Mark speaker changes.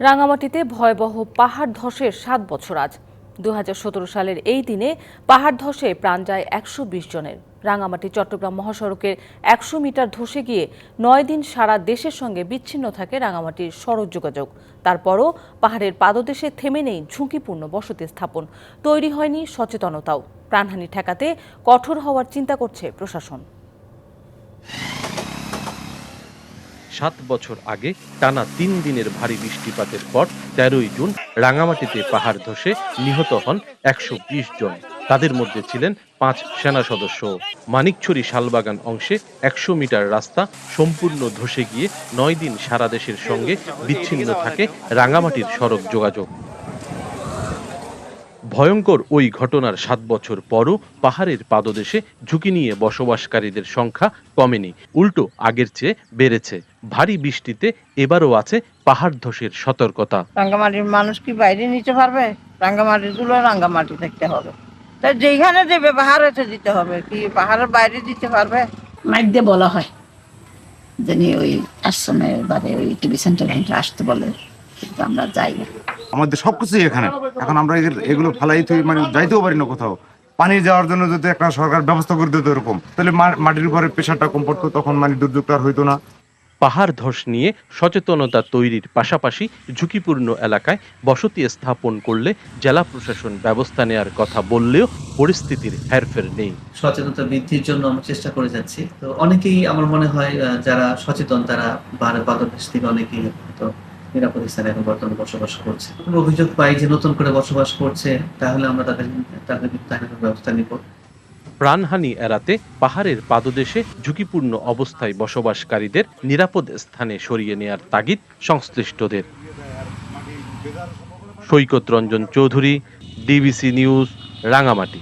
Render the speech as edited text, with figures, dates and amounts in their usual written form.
Speaker 1: রাঙামাটিতে ভয়াবহ পাহাড় ধসের ৭ বছর আজ। ২০১৭ সালের এই দিনে পাহাড় ধসে প্রাণ যায় ১২০ জনের। রাঙামাটি চট্টগ্রাম মহাসড়কের ১০০ মিটার ধসে গিয়ে ৯ দিন সারা দেশের সঙ্গে বিচ্ছিন্ন থাকে রাঙামাটির সড়ক যোগাযোগ। তারপরও পাহাড়ের পাদদেশে থেমে নেই ঝুঁকিপূর্ণ বসতি স্থাপন, তৈরি হয়নি সচেতনতাও। প্রাণহানি ঠেকাতে কঠোর হওয়ার চিন্তা করছে প্রশাসন।
Speaker 2: ৭ বছর আগে টানা ৩ দিনের ভারী বৃষ্টিপাতের পর ১৩ই জুন রাঙামাটিতে পাহাড় ধসে নিহত হন ১২০ জন। তাদের মধ্যে ছিলেন ৫ সেনা সদস্য। মানিকছড়ি শালবাগান অংশে ১০০ মিটার রাস্তা সম্পূর্ণ ধসে গিয়ে ৯ দিন সারা দেশের সঙ্গে বিচ্ছিন্ন থাকে রাঙামাটির সড়ক যোগাযোগ। ভয়ঙ্কর ওই ঘটনার ৭ বছর পরও পাহাড়ের পাদদেশে ঝুঁকি নিয়ে বসবাসকারীদের সংখ্যা কমেনি, উল্টো আগের চেয়ে বেড়েছে। ভারী বৃষ্টিতে এবারও আছে পাহাড় ধসের সতর্কতা।
Speaker 3: রাঙ্গামাটির মানুষ কি বাইরে নিতে পারবে? রাঙ্গামাটির গুলো রাঙ্গামাটি দেখতে হবে, তাই যেখানে দেবে পাহাড়েতে দিতে হবে, কি পাহাড়ের বাইরে দিতে পারবে?
Speaker 4: মাইক দিয়ে বলা হয় যিনি ওই আশ্রমের বাদে ওই টিভি সেন্টার আসতে বলে, কিন্তু আমরা যাই না।
Speaker 5: আমাদের সবকিছু এখানে, এখন আমরা এগুলো ফালাই মানে যাইতেও পারি না কোথাও। পানি যাওয়ার জন্য যদি একটা সরকার ব্যবস্থা করে দিত এরকম, তাহলে মাটির উপরে প্রেশারটা কম পড়তো, তখন মানে দুর্যোগটা আর হইতো না।
Speaker 2: পাহাড় ধস নিয়ে সচেতনতা তৈরির পাশাপাশি ঝুঁকিপূর্ণ এলাকায় বসতি স্থাপন করলে জেলা প্রশাসন ব্যবস্থা নেওয়ার কথা বললেও পরিস্থিতির হেরফের নেই।
Speaker 6: সচেতনতা বৃদ্ধির জন্য আমরা চেষ্টা করে যাচ্ছি। তো অনেকেই আমার মনে হয় যারা সচেতন তারা পাহাড়ের পাদদেশ থেকে অনেকেই তো নিরাপদ স্থানে এখন বর্তমানে বসবাস করছে। অভিযোগ পাই যে নতুন করে বসবাস করছে, তাহলে আমরা তাদের ব্যবস্থা নিব।
Speaker 2: প্রাণহানি এড়াতে পাহাড়ের পাদদেশে ঝুঁকিপূর্ণ অবস্থায় বসবাসকারীদের নিরাপদ স্থানে সরিয়ে নেয়ার তাগিদ সংশ্লিষ্টদের। সৈকত রঞ্জন চৌধুরী, ডিবিসি নিউজ, রাঙামাটি।